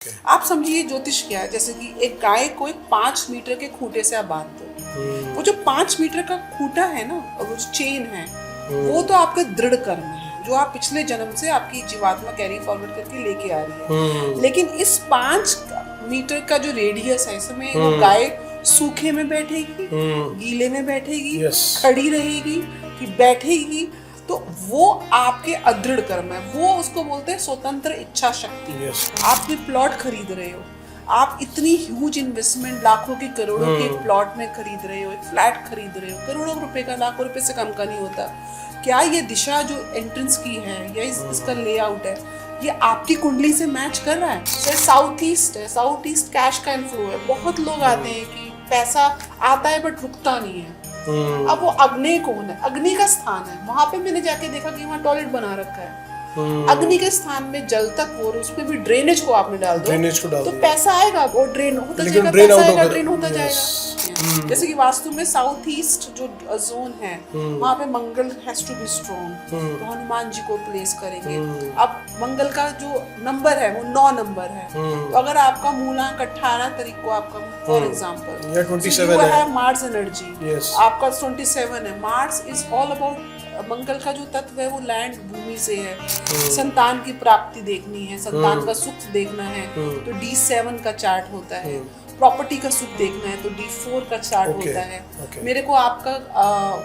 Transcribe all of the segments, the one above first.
आप समझिए ज्योतिष क्या है, जैसे कि एक गाय को एक 5 मीटर के खूंटे से आप बांध दो। वो जो 5 मीटर का खूंटा है ना, और वो जो चेन है, वो तो आपका दृढ़ कर्म है जो आप पिछले जन्म से आपकी जीवात्मा कैरी फॉरवर्ड करके लेके आ रही है। लेकिन इस 5 मीटर का जो रेडियस है, इसमें वो गाय सूखे में बैठेगी, गीले में बैठेगी, खड़ी रहेगी कि बैठेगी, तो वो आपके अदृढ़ कर्म है। वो उसको बोलते हैं स्वतंत्र इच्छा शक्ति। आप कोई प्लॉट खरीद रहे हो, आप इतनी ह्यूज इन्वेस्टमेंट लाखों की करोड़ों के प्लॉट में खरीद रहे हो, एक फ्लैट खरीद रहे हो, करोड़ों रुपए का, लाखों रुपए से कम का नहीं होता। क्या ये दिशा जो एंट्रेंस की है या इसका लेआउट है, ये आपकी कुंडली से मैच कर रहा है? सर साउथ ईस्ट है, साउथ ईस्ट कैश का इनफ्लो है। बहुत लोग आते हैं कि पैसा आता है बट रुकता नहीं है। अब वो अग्नि कौन है? अग्नि का स्थान है। वहां पे मैंने जाके देखा कि वहाँ टॉयलेट बना रखा है। अग्नि के स्थान में जल तक और उसमें भी ड्रेनेज को आपने डाल दो, तो पैसा आएगा, वो ड्रेन होता जाएगा, पैसा आएगा, ड्रेन होता जाएगा। जैसे कि वास्तु में साउथ ईस्ट जो जोन है, वहाँ पे मंगल हैज टू बी स्ट्रॉन्ग, तो हनुमान जी को प्लेस करेंगे। अब मंगल का जो नंबर है वो 9 नंबर है, तो अगर आपका मूलांक 18 तारीख को आपका फॉर एग्जाम्पल 27 है, मार्स एनर्जी आपका 27 है। मार्स इज ऑल अबाउट, मंगल का जो तत्व है वो लैंड, भूमि से है। संतान की प्राप्ति देखनी है, संतान का सुख देखना है, तो D7 का चार्ट होता है। प्रॉपर्टी का सुख देखना है तो D4 का चार्ट होता है। मेरे को आपका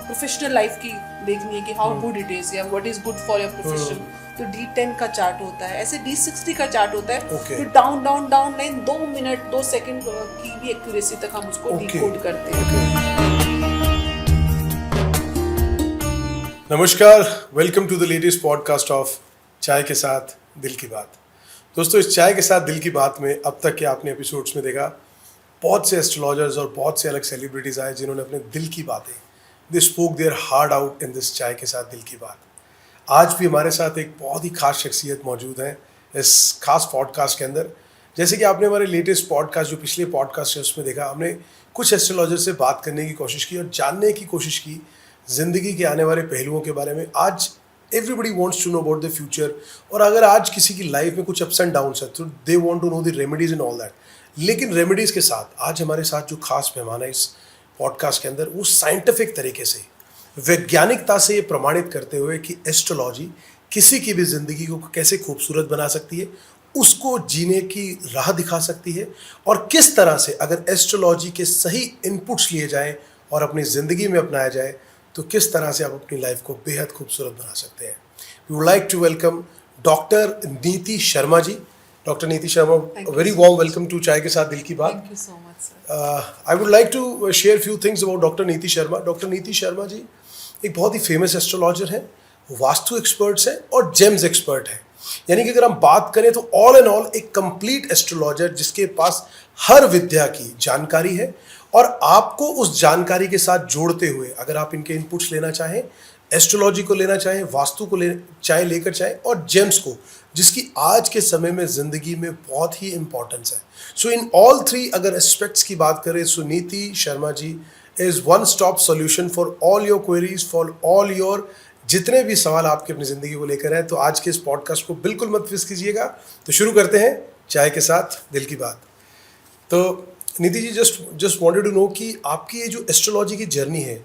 प्रोफेशनल लाइफ की देखनी है कि हाउ गुड इट इज या what is good for your profession, तो D10 का चार्ट होता है। ऐसे D60 का चार्ट होता है। तो down down down line 2 minute 2 second की भी एक्यूरेसी तक हम उसको डिकोड करते हैं। नमस्कार, welcome to the latest podcast of Chai Ke Saath Dil Ki बात। दोस्तों, इस चाय के साथ दिल की बात में अब तक के आपने एपिसोड्स में देखा, बहुत से एस्ट्रोलॉजर्स और बहुत से अलग सेलिब्रिटीज़ आए जिन्होंने अपने दिल की बातें, they spoke their heart out in this चाय के साथ दिल की बात। आज भी हमारे साथ एक बहुत ही खास शख्सियत मौजूद है इस खास पॉडकास्ट के अंदर। जैसे कि आपने हमारे लेटेस्ट पॉडकास्ट, जो पिछले पॉडकास्ट है, उसमें देखा, हमने कुछ एस्ट्रोलॉजर से बात करने की कोशिश की और जानने की कोशिश की ज़िंदगी के आने वाले पहलुओं के बारे में। आज everybody wants to know about the future, और अगर आज किसी की लाइफ में कुछ अप्स एंड डाउन्स है तो they want to know the remedies and all that. लेकिन रेमेडीज़ के साथ आज हमारे साथ जो खास मेहमान है इस पॉडकास्ट के अंदर, वो साइंटिफिक तरीके से, वैज्ञानिकता से ये प्रमाणित करते हुए कि एस्ट्रोलॉजी किसी की भी ज़िंदगी को कैसे खूबसूरत बना सकती है, उसको जीने की राह दिखा सकती है, और किस तरह से अगर एस्ट्रोलॉजी के सही इनपुट्स लिए जाएं और अपनी ज़िंदगी में अपनाया जाए तो किस तरह से आप अपनी लाइफ को बेहद खूबसूरत बना सकते हैं। We would like to welcome doctor Niti Sharma ji. Doctor Niti Sharma, very warm welcome to Chai Ke Saath Dil Ki Baat. Thank you so much sir. I would like to share few things about doctor Niti Sharma. Doctor Niti Sharma जी एक बहुत ही फेमस एस्ट्रोलॉजर हैं, वास्तु एक्सपर्ट्स हैं और जेम्स एक्सपर्ट हैं। यानी कि अगर हम बात करें तो ऑल एंड ऑल एक कंप्लीट एस्ट्रोलॉजर जिसके पास हर विद्या की जानकारी है, और आपको उस जानकारी के साथ जोड़ते हुए अगर आप इनके इनपुट्स लेना चाहें, एस्ट्रोलॉजी को लेना चाहें, वास्तु को लेकर चाहें, और जेम्स को, जिसकी आज के समय में ज़िंदगी में बहुत ही इंपॉर्टेंस है। सो इन ऑल 3 अगर एस्पेक्ट्स की बात करें, so Neeti Sharma ji is one stop solution for all your queries, for all your जितने भी सवाल आपके अपनी ज़िंदगी को लेकर हैं। तो आज के इस पॉडकास्ट को बिल्कुल मत मिस कीजिएगा। तो शुरू करते हैं चाय के साथ दिल की बात। तो नीति जी, जस्ट वांटेड टू नो कि आपकी ये जो एस्ट्रोलॉजी की जर्नी है,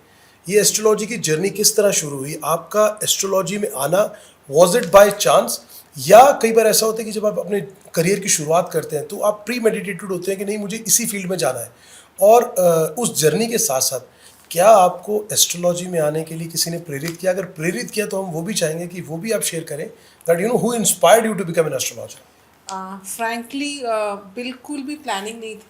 ये एस्ट्रोलॉजी की जर्नी किस तरह शुरू हुई? आपका एस्ट्रोलॉजी में आना वाज इट बाय चांस, या कई बार ऐसा होता है कि जब आप अपने करियर की शुरुआत करते हैं तो आप प्री मेडिटेटेड होते हैं कि नहीं, मुझे इसी फील्ड में जाना है, और उस जर्नी के साथ साथ क्या आपको एस्ट्रोलॉजी में आने के लिए किसी ने प्रेरित किया? अगर प्रेरित किया तो हम वो भी चाहेंगे कि वो भी आप शेयर करें, that you know who inspired you to become an astrologer. Frankly बिल्कुल भी प्लानिंग नहीं थी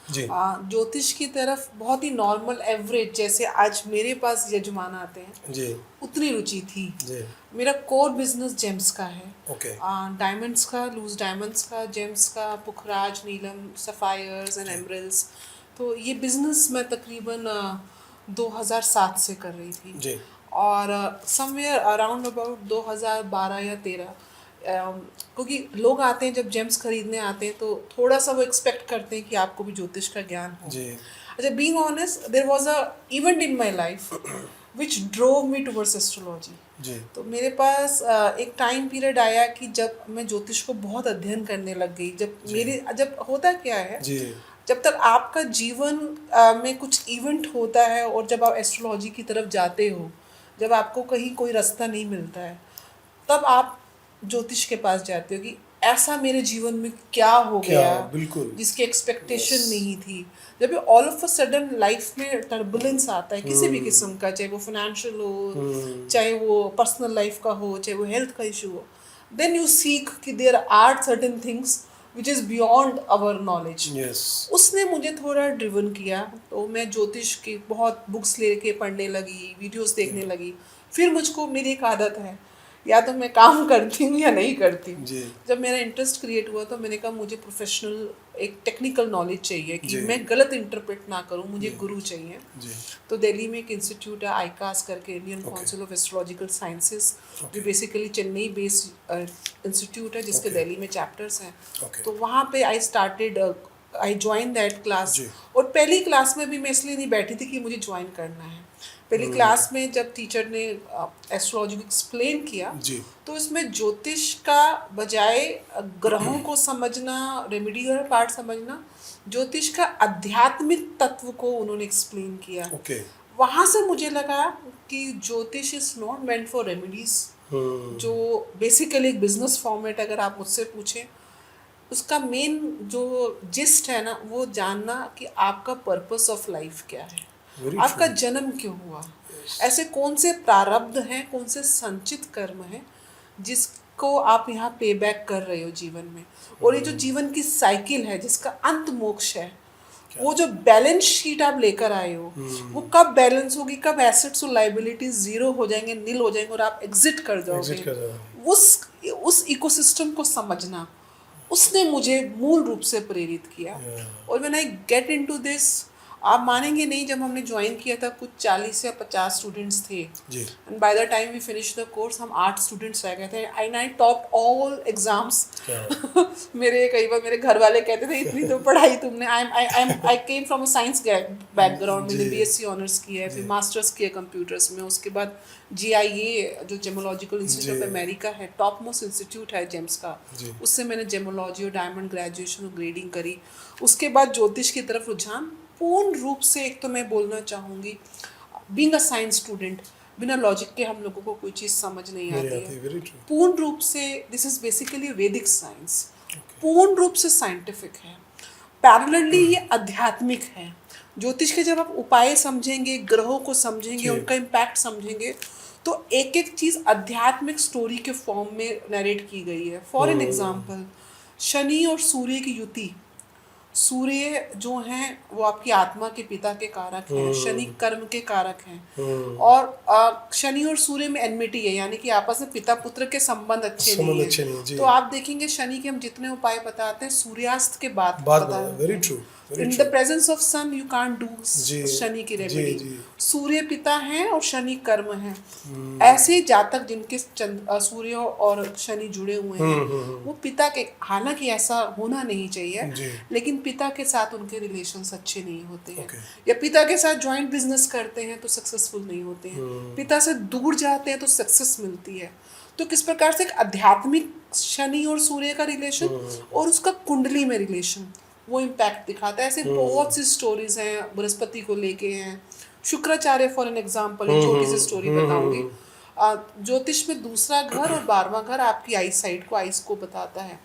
जी। ज्योतिष की तरफ। बहुत ही नॉर्मल एवरेज, जैसे आज मेरे पास यजमान आते हैं जी, उतनी रुचि थी जी। मेरा कोर बिजनेस जेम्स का है। ओके। डायमंड्स का, लूज डायमंड्स का, जेम्स का, पुखराज, नीलम, सफायर्स एंड एमरल्स। तो ये बिजनेस मैं तकरीबन 2007 से कर रही थी जी। और समवेयर अराउंड अबाउट 2012 या 13, क्योंकि लोग आते हैं जब जेम्स खरीदने आते हैं तो थोड़ा सा वो एक्सपेक्ट करते हैं कि आपको भी ज्योतिष का ज्ञान हो। जी। अच्छा, being honest, there was a event in my life which drove me towards astrology. जी तो मेरे पास एक टाइम पीरियड आया कि जब मैं ज्योतिष को बहुत अध्ययन करने लग गई। जब होता क्या है, जी जब तक आपका जीवन में कुछ इवेंट होता है और जब आप एस्ट्रोलॉजी की तरफ जाते हो, जब आपको कहीं कोई रास्ता नहीं मिलता है, तब आप ज्योतिष के पास जाते हो कि ऐसा मेरे जीवन में क्या हो क्या गया बिल्कुल जिसकी एक्सपेक्टेशन नहीं थी। जब all of a sudden life में टर्बुलेंस आता है किसी भी किस्म का, चाहे वो फाइनेंशियल हो, चाहे वो पर्सनल लाइफ का हो, चाहे वो हेल्थ का इशू हो, देन यू सीक कि there are certain things which is beyond our knowledge. Yes उसने मुझे थोड़ा ड्रिवन किया, तो मैं ज्योतिष की बहुत बुक्स लेके पढ़ने लगी, वीडियोस देखने लगी। फिर मुझको, मेरी एक आदत है, या तो मैं काम करती हूँ या नहीं करती हूँ। जी जब मेरा इंटरेस्ट क्रिएट हुआ तो मैंने कहा मुझे प्रोफेशनल एक टेक्निकल नॉलेज चाहिए कि जी। मैं गलत इंटरप्रेट ना करूँ, मुझे गुरु चाहिए। जी तो दिल्ली में एक इंस्टीट्यूट है आईकास करके, Indian council of astrological sciences, जो बेसिकली चेन्नई बेस्ड इंस्टीट्यूट है जिसके दिल्ली में चैप्टर्स हैं। Okay. तो वहाँ पे आई ज्वाइन दैट क्लास। जी। और पहली क्लास में भी मैं इसलिए नहीं बैठी थी कि मुझे ज्वाइन करना है। पहली क्लास में जब टीचर ने एस्ट्रोलॉजी को एक्सप्लेन किया, जी तो इसमें ज्योतिष का बजाय ग्रहों को समझना, रेमेडियल पार्ट समझना, ज्योतिष का आध्यात्मिक तत्व को उन्होंने एक्सप्लेन किया। ओके वहाँ से मुझे लगा कि ज्योतिष is not meant for remedies. जो बेसिकली एक बिजनेस फॉर्मेट अगर आप मुझसे पूछें, उसका मेन जो जिस्ट है ना, वो जानना कि आपका पर्पस ऑफ लाइफ क्या है, Very आपका true. जन्म क्यों हुआ, ऐसे कौन से प्रारब्ध हैं, कौन से संचित कर्म हैं जिसको आप यहाँ पे बैक कर रहे हो जीवन में। और ये जो जीवन की साइकिल है जिसका अंत मोक्ष है, वो जो बैलेंस शीट आप लेकर आए हो, वो कब बैलेंस होगी, कब एसेट्स और लाइबिलिटीज जीरो हो जाएंगे, नील हो जाएंगे और आप एग्जिट कर एग्जिट कर जाओगे। रहा हूँ उस इकोसिस्टम को समझना, उसने मुझे मूल रूप से प्रेरित किया। और when I get into this, आप मानेंगे नहीं, जब हमने ज्वाइन किया था कुछ 40 या 50 स्टूडेंट्स थे, जी and by the time we finish the course हम 8 स्टूडेंट्स रह गए थे। I top all exams. मेरे कई बार मेरे घर वाले कहते थे इतनी तो पढ़ाई तुमने। I came from a science background, मैंने बीएससी ऑनर्स किया है, फिर मास्टर्स किया कंप्यूटर्स में, उसके बाद GIA जो जेमोलॉजिकल इंस्टीट्यूट ऑफ अमेरिका है, टॉप मोस्ट इंस्टीट्यूट है जेम्स का, उससे मैंने जेमोलॉजी और डायमंड ग्रेजुएशन और ग्रेडिंग करी। उसके बाद ज्योतिष की तरफ रुझान पूर्ण रूप से। एक तो मैं बोलना चाहूँगी, बीइंग अ साइंस स्टूडेंट, बिना लॉजिक के हम लोगों को कोई चीज़ समझ नहीं आती है। पूर्ण रूप से दिस इज बेसिकली वैदिक साइंस, पूर्ण रूप से साइंटिफिक है, पैरेलली ये आध्यात्मिक है। ज्योतिष के जब आप उपाय समझेंगे, ग्रहों को समझेंगे, उनका इम्पैक्ट समझेंगे, तो एक एक चीज़ आध्यात्मिक स्टोरी के फॉर्म में नरेट की गई है। फॉर एन एग्जाम्पल, शनि और सूर्य की युति। सूर्य जो हैं वो आपकी आत्मा के पिता के कारक हैं, शनि कर्म के कारक हैं, और शनि और सूर्य में एनमिटी है, यानी कि आपस में पिता पुत्र के संबंध अच्छे नहीं है। तो आप देखेंगे शनि के हम जितने उपाय बताते हैं सूर्यास्त के बाद very true. In the presence of sun you can't do Shani की रेमेडी। सूर्य पिता हैं और शनि कर्म है। ऐसे जातक जिनके सूर्य और शनि जुड़े हुए हैं, वो पिता के, हालांकि ऐसा होना नहीं चाहिए, लेकिन पिता के साथ उनके रिलेशंस अच्छे नहीं होते हैं, या पिता के साथ जॉइंट बिजनेस करते हैं तो सक्सेसफुल नहीं होते हैं, पिता से दूर जाते हैं तो सक्सेस मिलती है। तो किस प्रकार से एक आध्यात्मिक शनि और सूर्य का रिलेशन और उसका कुंडली में रिलेशन, वो इम्पैक्ट दिखाता है। ऐसे बहुत सी स्टोरीज हैं, बृहस्पति को लेके हैं, शुक्राचार्य फॉर एन एग्जाम्पल, छोटी सी स्टोरी बताऊंगी। ज्योतिष में दूसरा घर और 12वां घर आपकी आई साइट को, आइस को बताता है।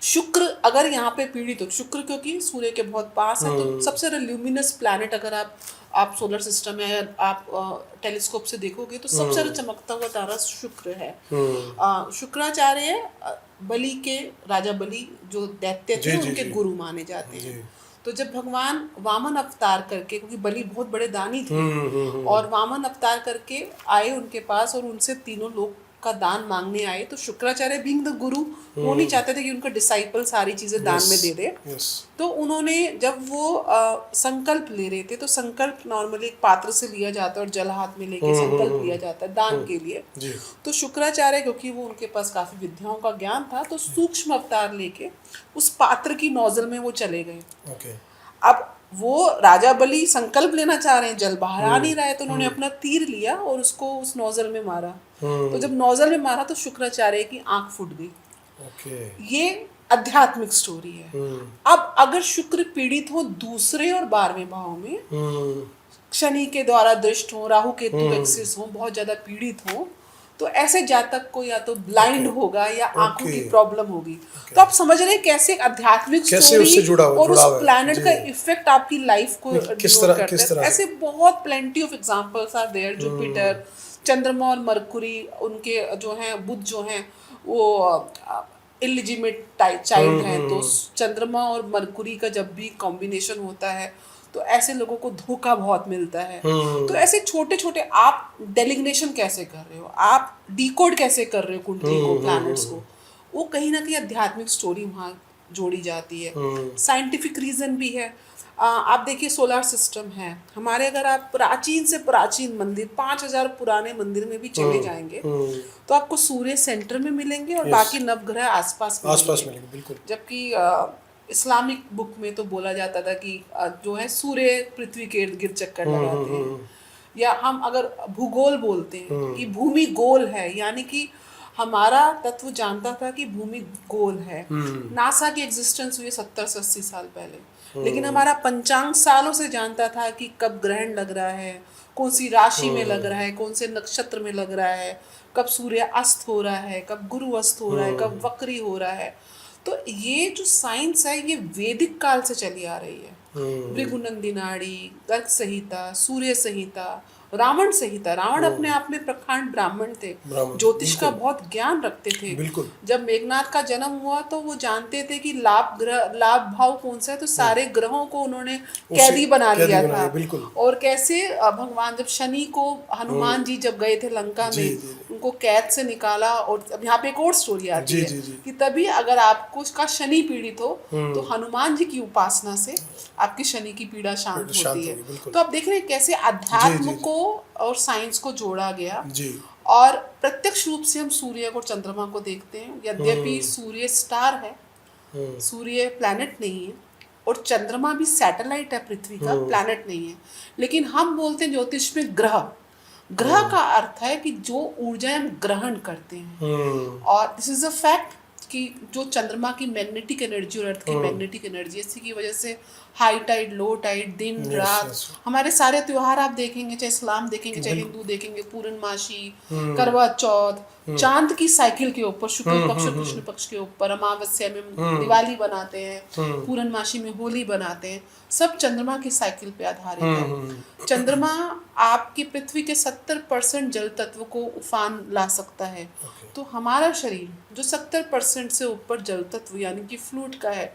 शुक्र अगर यहाँ पे पीड़ित हो, शुक्र क्योंकि सूर्य के बहुत पास है, तो सबसे ल्यूमिनस प्लैनेट अगर आप सोलर सिस्टम में अगर आप टेलीस्कोप से देखोगे तो सबसे ज्यादा चमकता हुआ तारा शुक्र है। शुक्राचार्य बलि के, राजा बलि जो दैत्य थे, उनके गुरु माने जाते हैं। तो जब भगवान वामन अवतार करके, क्योंकि बलि बहुत बड़े दानी थे, और वामन अवतार करके आए उनके पास और उनसे तीनों लोग का दान मांगने आए, तो शुक्राचार्य बीइंग द गुरु, वो नहीं चाहते थे कि उनका डिसाइपल सारी चीजें दान में दे दे। तो उन्होंने जब वो संकल्प ले रहे थे, तो संकल्प नॉर्मली एक पात्र से लिया जाता है और जल हाथ में लेके संकल्प लिया जाता है दान के लिए। तो शुक्राचार्य, क्योंकि वो उनके पास काफी विद्याओं का ज्ञान था, तो सूक्ष्म अवतार लेके उस पात्र की नोजल में वो चले गए। अब वो राजा बलि संकल्प लेना चाह रहे हैं, जल बाहर आ नहीं रहा है, तो उन्होंने अपना तीर लिया और उसको उस नोजल में मारा। तो जब नोजल में मारा तो शुक्राचार्य की आंख फूट गई। ओके। ये आध्यात्मिक स्टोरी है। अब अगर शुक्र पीड़ित हो दूसरे और 12वें भाव में, शनि के द्वारा दृष्ट हो, राहु केतु एक्सिस हो, बहुत ज्यादा पीड़ित हो, तो ऐसे जातक को या तो ब्लाइंड होगा या आंखों की प्रॉब्लम होगी। तो आप समझ रहे हैं कैसे एक आध्यात्मिक स्टोरी और उस प्लैनेट का इफेक्ट आपकी लाइफ को किस तरह ऐसे बहुत plenty of examples are there. Jupiter, चंद्रमा और मरकुरी, उनके जो हैं, बुध जो हैं वो इलिजिमेट चाइल्ड हैं, तो चंद्रमा और मरकुरी का जब भी कॉम्बिनेशन होता है तो ऐसे लोगों को धोखा बहुत मिलता है। तो ऐसे छोटे छोटे आप डेलिग्नेशन कैसे कर रहे हो, आप डिकोड कैसे कर रहे हो कुंडली को, प्लैनेट्स को, वो कहीं ना कहीं आध्यात्मिक स्टोरी वहाँ जोड़ी जाती है। साइंटिफिक रीजन भी है। आप देखिए सोलर सिस्टम है हमारे, अगर आप प्राचीन से प्राचीन मंदिर 5000 पुराने मंदिर में भी चले जाएंगे तो आपको सूर्य सेंटर में मिलेंगे और बाकी नवग्रह आसपास मिलेंगे। बिल्कुल। जबकि इस्लामिक बुक में तो बोला जाता था कि जो है सूर्य पृथ्वी के इर्द गिर्द चक्कर लगाते हैं। या हम अगर भूगोल बोलते हैं कि भूमि गोल है, यानी कि हमारा तत्व जानता था कि भूमि गोल है। नासा की एग्जिस्टेंस हुई 70 से 80 साल पहले, लेकिन हमारा पंचांग सालों से जानता था कि कब ग्रहण लग रहा है, कौन सी राशि में लग रहा है, कौन से नक्षत्र में लग रहा है, कब सूर्य अस्त हो रहा है, कब गुरु अस्त हो रहा है, कब वक्री हो रहा है। तो ये जो साइंस है ये वैदिक काल से चली आ रही है। भृगुनंदिनाड़ी, गर्ग संहिता, सूर्य संहिता, रावण संहिता। रावण अपने आप में प्रखंड ब्राह्मण थे, ज्योतिष का बहुत ज्ञान रखते थे। जब मेघनाथ का जन्म हुआ तो वो जानते थे कि लाभ भाव कौन सा है, तो सारे ग्रहों को उन्होंने कैदी बना लिया था। और कैसे भगवान जब शनि को हनुमान जी जब गए थे लंका में, उनको कैद से निकाला। और अब यहाँ पे एक और स्टोरी आती है कि तभी अगर आपको उसका शनि पीड़ित हो तो हनुमान जी की उपासना से आपकी शनि की पीड़ा शांत होती है। तो आप देख रहे हैं कैसे अध्यात्म को और साइंस को जोड़ा गया। और प्रत्यक्ष रूप से हम सूर्य और चंद्रमा को देखते हैं। यद्यपि सूर्य स्टार है, सूर्य प्लैनेट नहीं है, और चंद्रमा भी सैटेलाइट है पृथ्वी का, प्लैनेट नहीं है। लेकिन हम बोलते हैं ज्योतिष में ग्रह का अर्थ है कि जो ऊर्जा हम ग्रहण करते हैं। और दिस इज अ फैक्ट कि जो चंद्रमा की मैग्नेटिक एनर्जी और अर्थ की मैग्नेटिक एनर्जी, इसी की वजह से हाई टाइड, लो टाइड, दिन रात, हमारे सारे त्योहार आप देखेंगे, चाहे इस्लाम देखेंगे चाहे हिंदू देखेंगे, पूर्णमासी, करवा चौथ, चांद की साइकिल के ऊपर, शुक्ल पक्ष और कृष्ण पक्ष के ऊपर, अमावस्या में दिवाली बनाते हैं, पूर्णमासी में होली बनाते हैं, सब चंद्रमा की साइकिल पे आधारित है। चंद्रमा आपकी पृथ्वी के 70% जल तत्व को उफान ला सकता है। तो हमारा शरीर जो 70% से ऊपर जल तत्व यानी कि फ्लूइड का है,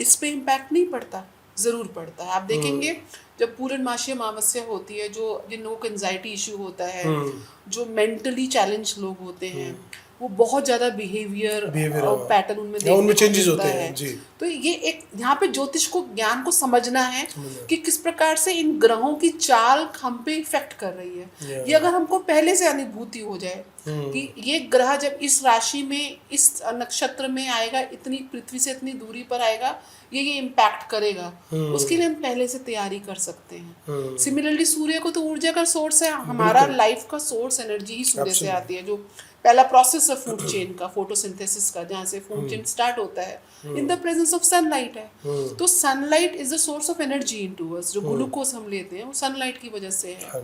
इस पे इम्पैक्ट नहीं पड़ता? जरूर पड़ता है। आप देखेंगे जब पूर्णमासी अमावस्या होती है, जो जिन लोगों को एंजाइटी इश्यू होता है, जो मेंटली चैलेंज लोग होते हैं, वो बहुत ज्यादा बिहेवियर और पैटर्न उनमें चेंजेस होते हैं। तो ये एक यहाँ पे ज्योतिष को ज्ञान को समझना है कि किस प्रकार से इन ग्रहों की चाल हम पे इफेक्ट कर रही है। ये अगर हमको पहले से अनुभूति हो जाए कि ये ग्रह जब इस राशि में, इस नक्षत्र में आएगा, इतनी पृथ्वी से इतनी दूरी पर आएगा, ये इम्पैक्ट करेगा, उसके लिए हम पहले से तैयारी कर सकते हैं। सिमिलरली सूर्य को तो ऊर्जा का सोर्स है, हमारा लाइफ का सोर्स एनर्जी ही सूर्य से आती है। जो पहला प्रोसेस है फूड चेन का, फोटोसिंथेसिस का, जहाँ से फूड चेन स्टार्ट होता है, इन द प्रेजेंस ऑफ सनलाइट है। तो sunlight is the source of energy into अस। जो ग्लूकोज हम लेते हैं वो सनलाइट की वजह से है।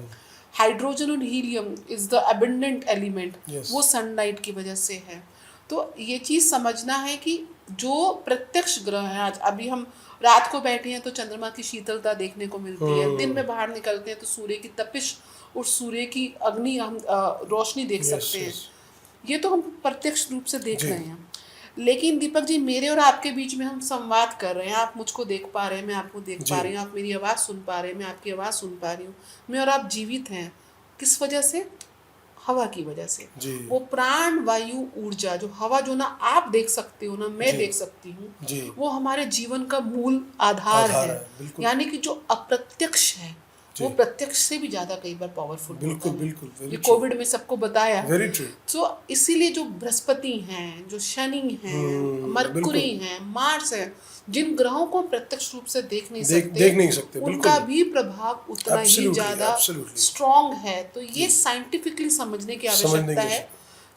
हाइड्रोजन और helium is the abundant element, वो सनलाइट की वजह से है। तो ये चीज़ समझना है कि जो प्रत्यक्ष ग्रह है, आज अभी हम रात को बैठे हैं तो चंद्रमा की शीतलता देखने को मिलती है, दिन में बाहर निकलते हैं तो सूर्य की तपिश और सूर्य की अग्नि हम रोशनी देख सकते हैं। ये तो हम प्रत्यक्ष रूप से देख रहे हैं। लेकिन दीपक जी, मेरे और आपके बीच में हम संवाद कर रहे हैं, आप मुझको देख पा रहे हैं, मैं आपको देख पा रही हूँ, आप मेरी आवाज़ सुन पा रहे हैं, मैं आपकी आवाज़ सुन पा रही हूँ, मैं और आप जीवित हैं। किस वजह से? हवा की वजह से। वो प्राण वायु ऊर्जा, जो हवा जो ना आप देख सकते हो ना मैं देख सकती हूँ, वो हमारे जीवन का मूल आधार है। यानी कि जो अप्रत्यक्ष है वो प्रत्यक्ष से भी ज्यादा कई बार पावरफुल बिल्कुल होता है। बिल्कुल ये वेरी कोविड में सबको बताया। Very true. तो इसीलिए जो बृहस्पति हैं, जो शनि हैं, मरकुरी हैं, मार्स है, जिन ग्रहों को प्रत्यक्ष रूप से देख नहीं सकते, बिल्कुल उनका भी प्रभाव उतना ही ज्यादा स्ट्रॉन्ग है। तो ये साइंटिफिकली समझने की आवश्यकता है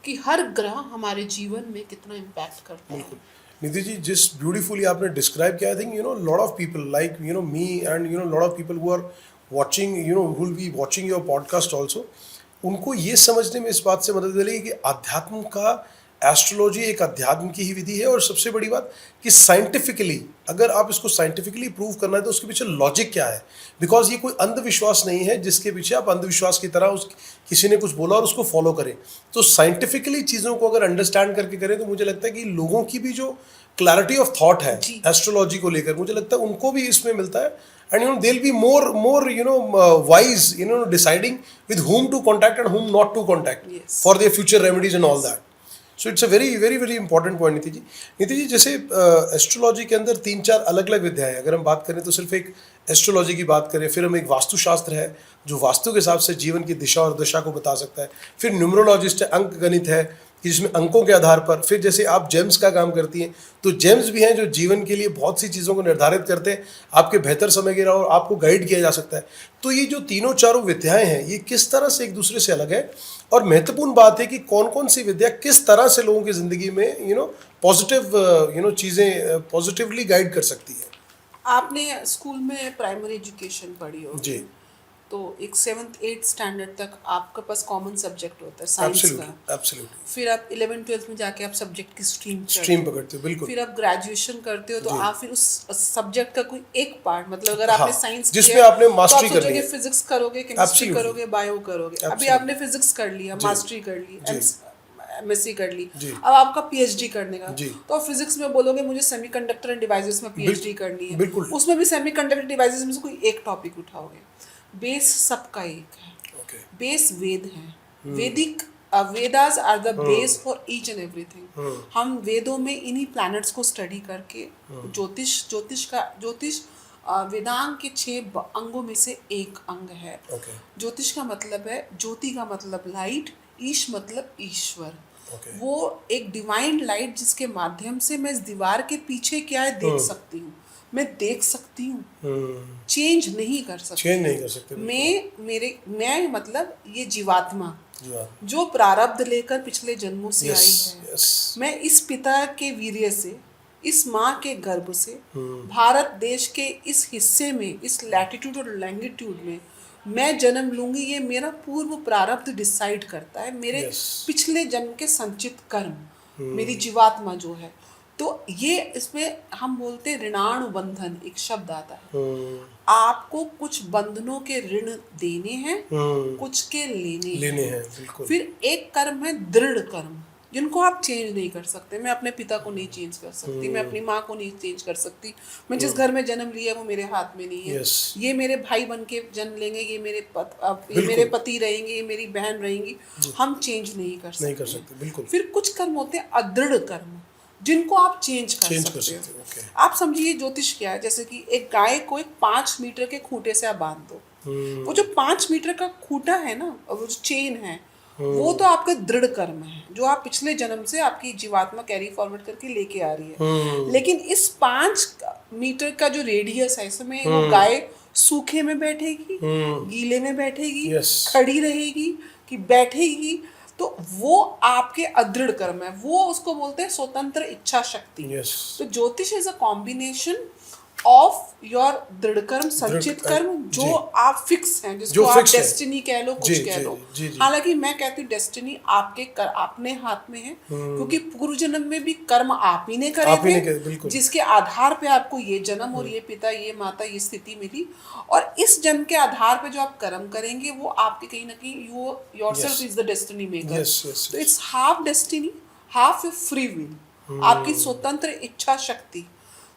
कि हर ग्रह हमारे जीवन में कितना इम्पैक्ट करता है। निधि जी, जिस ब्यूटीफुली आपने डिस्क्राइब किया, I think lot of people like me and lot of people who are watching who will be watching your podcast also, उनको ये समझने में इस बात से मदद मिलेगी कि अध्यात्म का, एस्ट्रोलॉजी एक अध्यात्म की ही विधि है। और सबसे बड़ी बात कि साइंटिफिकली, अगर आप इसको साइंटिफिकली प्रूव करना है तो उसके पीछे लॉजिक क्या है, बिकॉज ये कोई अंधविश्वास नहीं है जिसके पीछे आप अंधविश्वास की तरह किसी ने कुछ बोला और उसको फॉलो करें। तो साइंटिफिकली चीज़ों को अगर अंडरस्टैंड करके करें तो मुझे लगता है कि लोगों की भी जो क्लैरिटी ऑफ थॉट है एस्ट्रोलॉजी को लेकर, मुझे लगता है उनको भी इसमें मिलता है। And they'll be more wise deciding with whom to contact and whom not to contact for their future remedies and all that. So it's a very very very important point। नीति जी जैसे एस्ट्रोलॉजी के अंदर 3-4 अलग अलग विद्याएं हैं। अगर हम बात करें तो सिर्फ एक एस्ट्रोलॉजी की बात करें, फिर हम एक वास्तुशास्त्र है जो वास्तु के हिसाब से जीवन की दिशा और दशा को बता सकता है, फिर न्यूमरोलॉजिस्ट है, अंक गणित है कि जिसमें अंकों के आधार पर, फिर जैसे आप जेम्स का काम करती हैं तो जेम्स भी हैं जो जीवन के लिए बहुत सी चीज़ों को निर्धारित करते हैं, आपके बेहतर समय के लिए और आपको गाइड किया जा सकता है। तो ये जो तीनों चारों विद्याएं हैं ये किस तरह से एक दूसरे से अलग है, और महत्वपूर्ण बात है कि कौन कौन सी विद्या किस तरह से लोगों की ज़िंदगी में पॉजिटिव चीज़ें पॉजिटिवली गाइड कर सकती है। आपने स्कूल में प्राइमरी एजुकेशन पढ़ी होगी जी, तो एक 7th-8th स्टैंडर्ड तक आपके पास कॉमन सब्जेक्ट होता है साइंस का। एब्सोल्युटली। फिर आप 11th-12th में जाके आप सब्जेक्ट की स्ट्रीम पकड़ते हो, बिल्कुल। फिर आप ग्रेजुएशन करते हो तो आप फिर उस सब्जेक्ट का कोई एक पार्ट, मतलब अगर आपने साइंस जिसमें आपने मास्टरी कर ली, फिजिक्स करोगे, केमिस्ट्री करोगे, बायो करोगे। अभी आपने फिजिक्स कर लिया, मास्टरी कर ली, एमएससी कर ली, अब आपका पीएचडी करने का, तो आप फिजिक्स में बोलोगे मुझे सेमीकंडक्टर एंड डिवाइसेस में पीएचडी करनी है, उसमें भी सेमीकंडक्टर डिवाइसेस में से कोई एक टॉपिक उठाओगे। बेस सबका एक है, बेस वेद है, vedic Vedas are the base for each and everything. हम वेदों में इन्हीं प्लैनेट्स को स्टडी करके ज्योतिष वेदांग के 6 अंगों में से एक अंग है। ज्योतिष का मतलब है, ज्योति का मतलब लाइट, ईश मतलब ईश्वर। वो एक डिवाइन लाइट जिसके माध्यम से मैं इस दीवार के पीछे क्या है देख सकती हूँ, मैं देख सकती हूँ, चेंज नहीं कर सकती। मैं मतलब ये जीवात्मा जो प्रारब्ध लेकर पिछले जन्मों से आई है, मैं इस पिता के वीर्य से, इस माँ के गर्भ से, भारत देश के इस हिस्से में, इस लैटिट्यूड और लैंगिट्यूड में मैं जन्म लूंगी। ये मेरा पूर्व प्रारब्ध डिसाइड करता है, मेरे पिछले जन्म के संचित कर्म, मेरी जीवात्मा जो है। तो ये इसमें हम बोलते हैं ऋणाणु बंधन, एक शब्द आता है। आपको कुछ बंधनों के ऋण देने हैं, कुछ के लेने हैं। बिल्कुल। फिर एक कर्म है दृढ़ कर्म, जिनको आप चेंज नहीं कर सकते। मैं अपने पिता को नहीं चेंज कर सकती, मैं अपनी माँ को नहीं चेंज कर सकती, मैं जिस घर में जन्म लिया वो मेरे हाथ में नहीं है। ये मेरे भाई बन के जन्म लेंगे, ये मेरे पति रहेंगे, ये मेरी बहन रहेंगी, हम चेंज नहीं कर सकते। बिल्कुल। फिर कुछ कर्म होते हैं अदृढ़ कर्म, जिनको आप चेंज कर सकते हो। आप समझिए ज्योतिष क्या है, जैसे कि एक गाय को एक 5 मीटर के खूंटे से आप बांध दो, वो जो 5 मीटर का खूंटा है ना, और वो जो चेन है, वो तो आपका दृढ़ कर्म है जो आप पिछले जन्म से आपकी जीवात्मा कैरी फॉरवर्ड करके लेके आ रही है। लेकिन इस 5 मीटर का जो रेडियस है, इसमें वो गाय सूखे में बैठेगी, गीले में बैठेगी, खड़ी रहेगी कि बैठेगी, तो वो आपके अदृढ़ कर्म है, वो उसको बोलते हैं स्वतंत्र इच्छा शक्ति। तो ज्योतिष is a combination of your दृढ़ कर्म, संचित कर्म, जो आप फिक्स हैं, जिसको आप डेस्टिनी कह लो, कुछ कह लो। हालांकि मैं कहती हूँ डेस्टिनी अपने हाथ में है, क्योंकि पूर्व जन्म में भी कर्म आप ही ने करे थे, जिसके आधार पे आपको ये जन्म और ये पिता, ये माता, ये स्थिति मिली। और इस जन्म के आधार पे जो आप कर्म करेंगे वो आपके कहीं ना कहीं yourself is the destiny maker. तो it's half destiny, half free will, आपकी स्वतंत्र इच्छा शक्ति।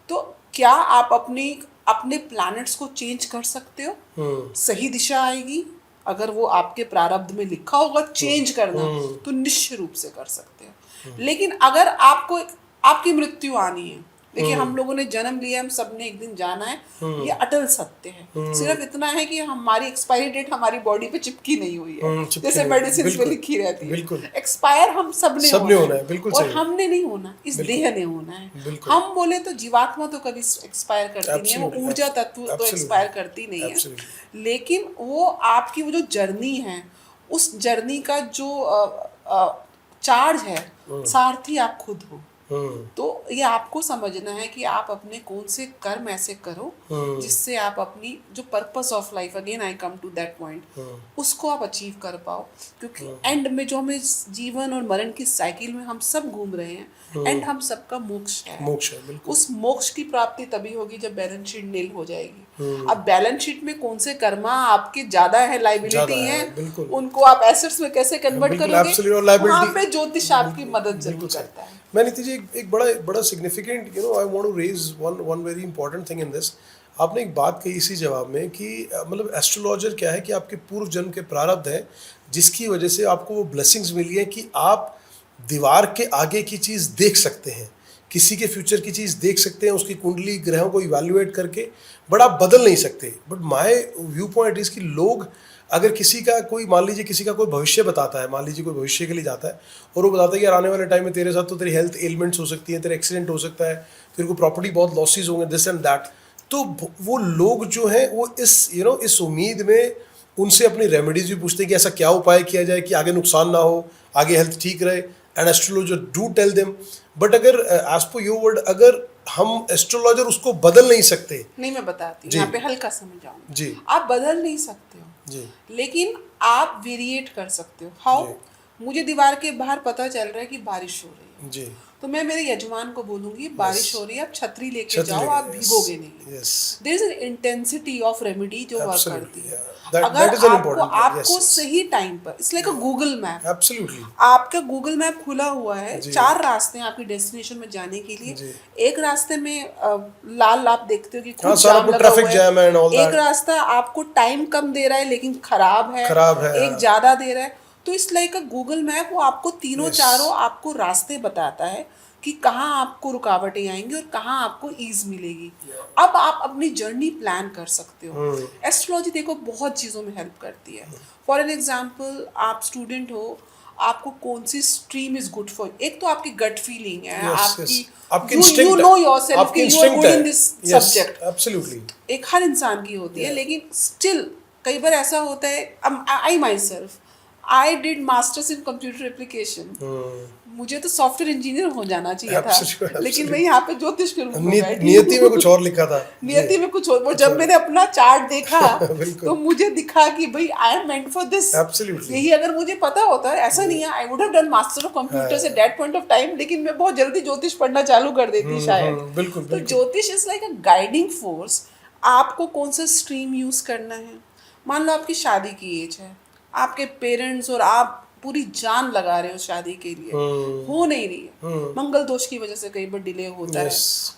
तो क्या आप अपने प्लैनेट्स को चेंज कर सकते हो? सही दिशा आएगी, अगर वो आपके प्रारब्ध में लिखा होगा चेंज करना, तो निश्चित रूप से कर सकते हो। लेकिन अगर आपको आपकी मृत्यु आनी है देखिए हम लोगों ने जन्म लिया, हम सबने एक दिन जाना है, ये अटल सत्य है। सिर्फ इतना है कि हमारी एक्सपायरी डेट हमारी बॉडी पे चिपकी नहीं हुई है, जैसे मेडिसिन पे लिखी रहती है। एक्सपायर हम सबने होना है, बिल्कुल और हमने नहीं होना, इस देह ने होना है। हम बोले तो जीवात्मा तो कभी एक्सपायर करती नहीं है, वो ऊर्जा तत्व तो एक्सपायर करती नहीं है, लेकिन वो आपकी वो जो जर्नी है, उस जर्नी का जो चार्ज है, सारथी आप खुद हो। तो ये आपको समझना है कि आप अपने कौन से कर्म ऐसे करो जिससे आप अपनी जो purpose of life, again I come to that point, उसको आप अचीव कर पाओ। क्योंकि एंड में जो हमें जीवन और मरण की साइकिल में हम सब घूम रहे हैं, एंड हम सबका मोक्ष है। उस मोक्ष की प्राप्ति तभी होगी जब बैलेंस शीट नील हो जाएगी। अब बैलेंस शीट में कौन से कर्मा आपके ज्यादा है, लाइबिलिटी है, उनको आप एसेट्स में कैसे कन्वर्ट करोगे, वहाँ पे ज्योतिष आपकी मदद जरूर करता है। मैं नीति जी एक बड़ा significant I want to raise one very important thing in this. आपने एक बात कही इसी जवाब में कि मतलब एस्ट्रोलॉजर क्या है कि आपके पूर्व जन्म के प्रारब्ध है, जिसकी वजह से आपको वो ब्लेसिंग्स मिली है कि आप दीवार के आगे की चीज़ देख सकते हैं, किसी के फ्यूचर की चीज़ देख सकते हैं, उसकी कुंडली ग्रहों को इवैल्यूएट करके, बट आप बदल नहीं सकते। But my view point is कि लोग अगर किसी का कोई, मान लीजिए किसी का कोई भविष्य बताता है, मान लीजिए कोई भविष्य के लिए जाता है और वो बताता है कि यार आने वाले टाइम में तेरे साथ तो तेरी हेल्थ एलिमेंट्स हो सकती है, तेरा एक्सीडेंट हो सकता है, तेरे को प्रॉपर्टी बहुत लॉसेज होंगे, दिस एंड दैट। तो वो लोग जो हैं वो इस उम्मीद में उनसे अपनी रेमेडीज भी पूछते हैं कि ऐसा क्या उपाय किया जाए कि आगे नुकसान ना हो, आगे हेल्थ ठीक रहे। And astrologer do tell them, but अगर एज पर योर वर्ड, अगर हम एस्ट्रोलॉजर उसको बदल नहीं सकते। नहीं, मैं बताती हूँ, यहाँ पे हल्का समझाऊँ जी। आप बदल नहीं सकते हो जी, लेकिन आप वेरिएट कर सकते हो। हाउ? मुझे दीवार के बाहर पता चल रहा है कि बारिश हो रही है जी, तो मैं मेरे यजमान को बोलूंगी बारिश हो रही है, आप छतरी लेके जाओ, आप भीगोगे नहीं। There is an intensity of remedy जो वर्क करती है। अगर आपको सही टाइम पर, it's like a Google map. Absolutely, आपका गूगल मैप खुला हुआ है, 4 रास्ते हैं आपकी डेस्टिनेशन में जाने के लिए। एक रास्ते में लाल आप देखते हो कि खूब जाम लगा हुआ है, एक रास्ता आपको टाइम कम दे रहा है लेकिन खराब है, एक ज्यादा दे रहा है। तो इस लाइक का गूगल मैप, वो आपको तीनों चारों आपको रास्ते बताता है कि कहाँ आपको रुकावटें आएंगी और कहाँ आपको ईज मिलेगी। अब आप अपनी जर्नी प्लान कर सकते हो। एस्ट्रोलॉजी देखो बहुत चीज़ों में हेल्प करती है। फॉर एन एग्जाम्पल, आप स्टूडेंट हो, आपको कौन सी स्ट्रीम इज गुड फॉर, एक तो आपकी गट फीलिंग है, आपकी यू नो योरसेल्फ कि you are good in this subject. Absolutely, एक हर इंसान की होती है, लेकिन स्टिल कई बार ऐसा होता है। I myself, I did masters in computer application. मुझे तो सॉफ्टवेयर इंजीनियर हो जाना चाहिए था, लेकिन मैं यहाँ पे ज्योतिष के रूप में बैठी। नियति में कुछ और लिखा था, नियति में कुछ और। जब मैंने अपना चार्ट देखा तो मुझे दिखा कि भाई I am meant for this. यही अगर मुझे पता होता, ऐसा नहीं है I would have done master of computers at that point of time, लेकिन मैं बहुत जल्दी ज्योतिष पढ़ना चालू कर देती शायद। तो ज्योतिष is like a guiding force. आपको कौन सा स्ट्रीम यूज करना है। मान लो आपकी शादी की एज है, आपके पेरेंट्स और आप पूरी जान लगा रहे हो शादी के लिए, हो नहीं रही है, मंगल दोष की वजह से कई बार डिले होता है।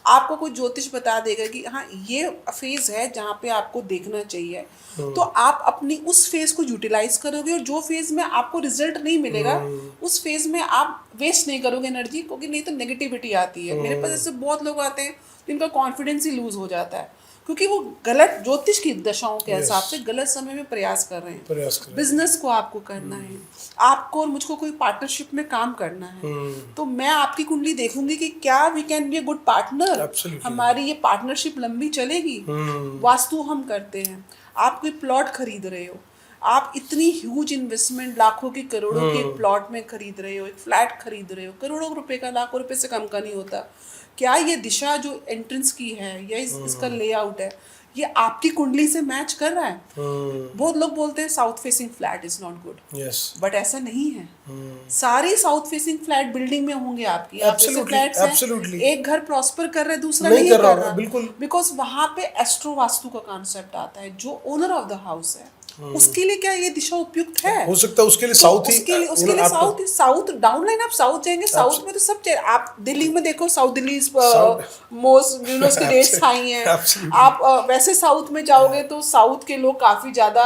आपको कोई ज्योतिष बता देगा कि हाँ ये फेज है जहाँ पे आपको देखना चाहिए, तो आप अपनी उस फेज को यूटिलाइज करोगे, और जो फेज में आपको रिजल्ट नहीं मिलेगा उस फेज में आप वेस्ट नहीं करोगे एनर्जी, क्योंकि नहीं तो नेगेटिविटी आती है। मेरे पास ऐसे बहुत लोग आते हैं जिनका कॉन्फिडेंस ही लूज हो जाता है, क्योंकि वो गलत ज्योतिष की दशाओं के हिसाब से गलत समय में प्रयास कर रहे हैं। बिजनेस को आपको करना है, आपको और मुझको कोई पार्टनरशिप में काम करना है, तो मैं आपकी कुंडली देखूंगी कि क्या we can be a good partner, हमारी ये पार्टनरशिप लंबी चलेगी। वास्तु हम करते हैं, आप कोई प्लॉट खरीद रहे हो, आप इतनी ह्यूज इन्वेस्टमेंट लाखों की करोड़ों के प्लॉट में खरीद रहे हो, एक फ्लैट खरीद रहे हो, करोड़ों रुपए का, लाखों रुपए से कम का नहीं होता। क्या ये दिशा जो एंट्रेंस की है या इसका लेआउट है, ये आपकी कुंडली से मैच कर रहा है? बहुत लोग बोलते हैं south facing flat is not good, but ऐसा नहीं है। सारी साउथ फेसिंग फ्लैट बिल्डिंग में होंगे आपकी, आपके फ्लैट्स हैं, एक घर प्रॉस्पर कर रहा है, दूसरा नहीं कर रहा, बिकॉज वहां पे एस्ट्रो वास्तु का कॉन्सेप्ट आता है। जो ओनर ऑफ द हाउस है उसके लिए क्या ये दिशा उपयुक्त है? हो सकता है उसके लिए साउथ ही, उसके लिए साउथ डाउन लाइन आप साउथ जाएंगे, साउथ में तो सब आप दिल्ली में देखो, साउथ दिल्ली मोस्ट उसकी रेट्स हाई हैं। आप वैसे साउथ में जाओगे तो साउथ के लोग काफी ज्यादा,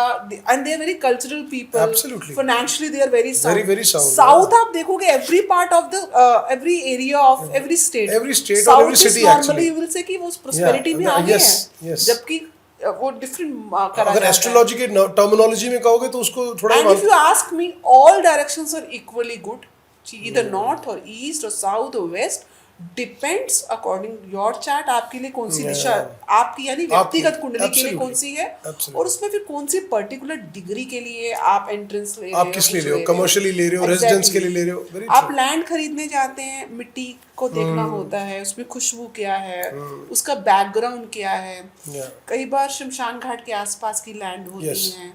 and they are very cultural people, financially they are very sound. South आप देखोगे every part of the every area of every state और every city normally will say कि वो प्रोस्पेरिटी में आ गए हैं, जबकि वो डिफरेंट करा अगर एस्ट्रोलॉजी के टर्मिनोलॉजी में कहोगे तो उसको थोड़ा, and if you ask me all directions are equally good, either north or east or south or west, depends according your chart आपके लिए कौन सी दिशा आपकी यानी व्यक्तिगत कुंडली के लिए कौन सी है, और उसमें फिर कौन सी पर्टिकुलर डिग्री के लिए आप एंट्रेंस ले रहे हो, आप किस लिए ले रहे हो, कमर्शियली ले रहे हो, रेजिडेंस के लिए ले रहे हो। आप लैंड खरीदने जाते हैं, मिट्टी को देखना होता है, उसमें खुशबू क्या है, उसका बैकग्राउंड क्या है। कई बार शमशान घाट के आसपास की लैंड होती है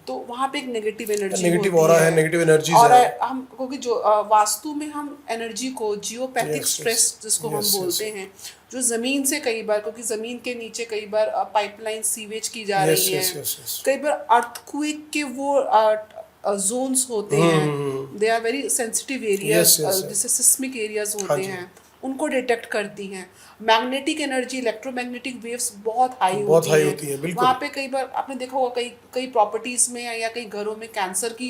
तो वहाँ पे एक नेगेटिव एनर्जी, नेगेटिव ऑरा है, नेगेटिव एनर्जीज और है। हम क्योंकि जो वास्तु में हम एनर्जी को जियोपैथिक स्ट्रेस जिसको हम बोलते हैं, जो जमीन से कई बार, क्योंकि जमीन के नीचे कई बार पाइपलाइन सीवेज की जा रही है, कई बार अर्थक्वेक के वो जोन्स होते हैं, they are very sensitive areas, जैसे सिस्मिक एरियाज होते हैं, उनको डिटेक्ट करती हैं। मैग्नेटिक एनर्जी, इलेक्ट्रोमैग्नेटिक वेव्स बहुत हाई होती है बिल्कुल। वहाँ पे कई बार आपने देखा होगा कई प्रॉपर्टीज में या कई घरों में कैंसर की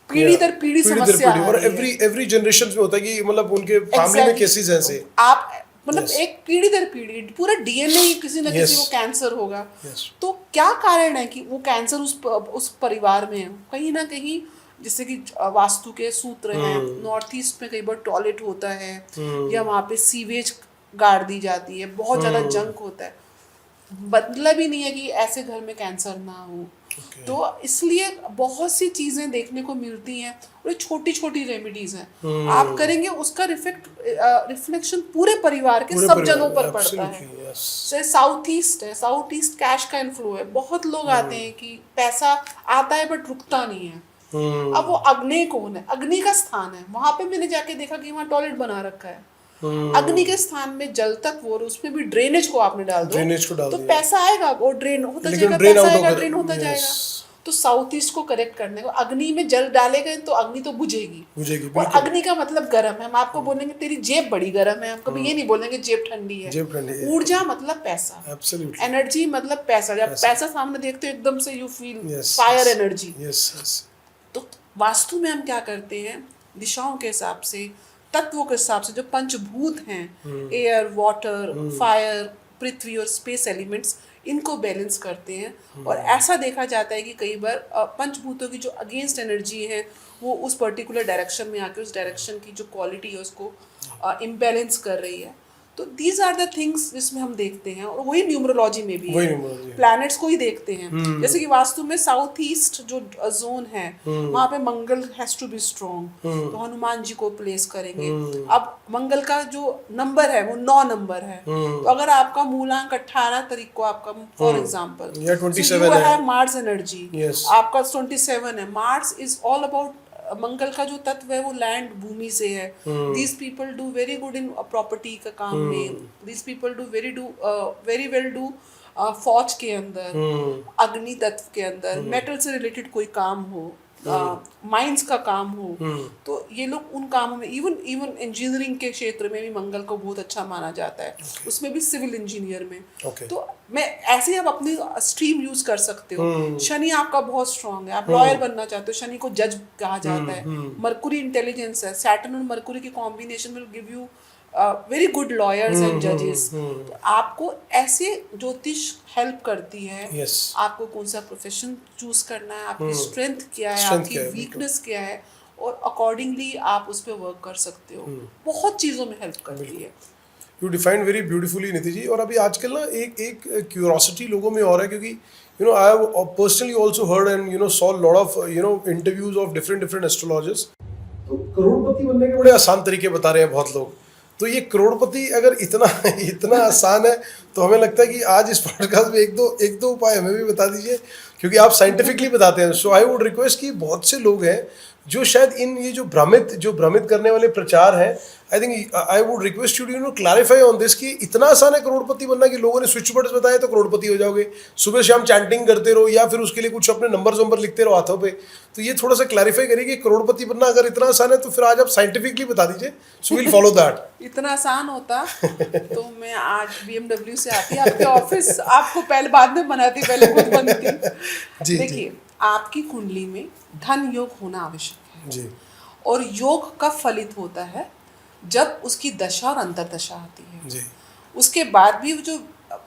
पीढ़ी दर पीढ़ी समस्या और एवरी जनरेशन में होता है कि मतलब उनके फैमिली में केसेस ऐसे, आप मतलब एक पीढ़ी दर पीढ़ी पूरा डीएनए ही किसी न किसी को कैंसर होगा। तो क्या कारण है कि वो कैंसर उस परिवार में है? कहीं ना कहीं जैसे कि वास्तु के सूत्र हैं, नॉर्थ ईस्ट में कई बार टॉयलेट होता है या वहाँ पे सीवेज गाड़ दी जाती है, बहुत ज्यादा जंक होता है, मतलब ही नहीं है कि ऐसे घर में कैंसर ना हो। तो इसलिए बहुत सी चीजें देखने को मिलती हैं और छोटी छोटी रेमेडीज हैं, आप करेंगे उसका रिफ्लेक्शन पूरे परिवार के सब जनों पर पड़ता है। जैसे साउथ ईस्ट है, साउथ ईस्ट कैश का इन्फ्लो है, बहुत लोग आते हैं कि पैसा आता है बट रुकता नहीं है। अब वो अग्नि कौन है? अग्नि का स्थान है, वहां पे मैंने जाके देखा कि वहाँ टॉयलेट बना रखा है। अग्नि के स्थान में जल तक वो, उसमें भी ड्रेनेज को आपने डाल दो तो पैसा आएगा, वो ड्रेन होता जाएगा, पैसा आएगा, ड्रेन होता जाएगा। तो साउथ ईस्ट को करेक्ट करने को, अग्नि में जल डालेगा तो अग्नि तो बुझेगी और अग्नि का मतलब गर्म है। हम आपको बोलेंगे तेरी जेब बड़ी गर्म है, हम कभी ये नहीं बोलेंगे जेब ठंडी है। ऊर्जा मतलब पैसा, एनर्जी मतलब पैसा। जब पैसा सामने देखते हो एकदम से यू फील फायर एनर्जी। तो वास्तु में हम क्या करते हैं, दिशाओं के हिसाब से, तत्वों के हिसाब से, जो पंचभूत हैं, एयर, वाटर, फायर, पृथ्वी और स्पेस एलिमेंट्स, इनको बैलेंस करते हैं। और ऐसा देखा जाता है कि कई बार पंचभूतों की जो अगेंस्ट एनर्जी है वो उस पर्टिकुलर डायरेक्शन में आके उस डायरेक्शन की जो क्वालिटी है उसको इम्बैलेंस कर रही है। तो दीज आर द थिंग्स जिसमें हम देखते हैं, और वही न्यूमरोलॉजी में भी है, प्लैनेट्स को ही देखते हैं। जैसे कि वास्तु में साउथ ईस्ट जो जोन है वहाँ पे मंगल हैज टू बी स्ट्रॉन्ग, तो हनुमान जी को प्लेस करेंगे। अब मंगल का जो नंबर है वो 9 नंबर है, तो अगर आपका मूलांक 18 तारीख को आपका फॉर एग्जाम्पल है, मार्स एनर्जी आपका 27 है। मार्स इज ऑल अबाउट, मंगल का जो तत्व है वो लैंड, भूमि से है। These people do very good in property का काम में, these people do very well do फौज के अंदर, अग्नि तत्व के अंदर, मेटल से रिलेटेड कोई काम हो, माइंस का काम हो, तो ये लोग उन कामों में, इवन इंजीनियरिंग के क्षेत्र में भी मंगल को बहुत अच्छा माना जाता है, उसमें भी सिविल इंजीनियर में। तो मैं ऐसे ही आप अपनी स्ट्रीम यूज कर सकते हो। शनि आपका बहुत स्ट्रांग है, आप लॉयर बनना चाहते हो, शनि को जज कहा जाता है। मरकुरी इंटेलिजेंस है, सैटर्न और मरकुरी की combination will give you very good lawyers and जजेस। तो आपको ऐसे ज्योतिष हेल्प करती है, आपको कौन सा प्रोफेशन चूज करना है, आपकी स्ट्रेंथ क्या है, आपकी वीकनेस क्या है, और अकॉर्डिंगली आप उस पर वर्क कर सकते हो। बहुत चीज़ों में हेल्प करती है। यू डिफाइंड वेरी ब्यूटीफुली नीति जी। और अभी आजकल ना एक क्यूरोसिटी लोगों में और है, क्योंकि I have personally also heard and saw lot of interviews of different astrologers. तो करोड़पति बनने के बड़े आसान तरीके बता रहे हैं बहुत लोग। तो ये करोड़पति अगर इतना आसान है तो हमें लगता है कि आज इस पॉडकास्ट में एक दो उपाय हमें भी बता दीजिए, क्योंकि आप साइंटिफिकली बताते हैं। सो आई वुड रिक्वेस्ट कि बहुत से लोग हैं जो शायद ये जो भ्रमित करने वाले प्रचार हैं, I think I would request you to clarify on this कि इतना आसान है करोड़पति बनना कि लोगों ने स्विच वर्ड्स बताए तो करोड़पति हो जाओगे, सुबह शाम चैंटिंग करते रहो या फिर उसके लिए कुछ अपने नंबर लिखते रहो हाथों पे। तो ये थोड़ा सा क्लैरिफाई करिए कि करोड़पति बनना अगर इतना आसान है तो फिर आज आप साइंटिफिकली बता दीजिए, सो विल फॉलो दैट। इतना आसान होता तो मैं आज BMW से आती आपके ऑफिस, आपको पहले बाद में बनाती, पहले खुद बनती। देखिए, आपकी कुंडली में धन योग होना आवश्यक है जी, और योग कब फलित होता है? जब उसकी दशा और अंतर्दशा आती है जी, उसके बाद भी जो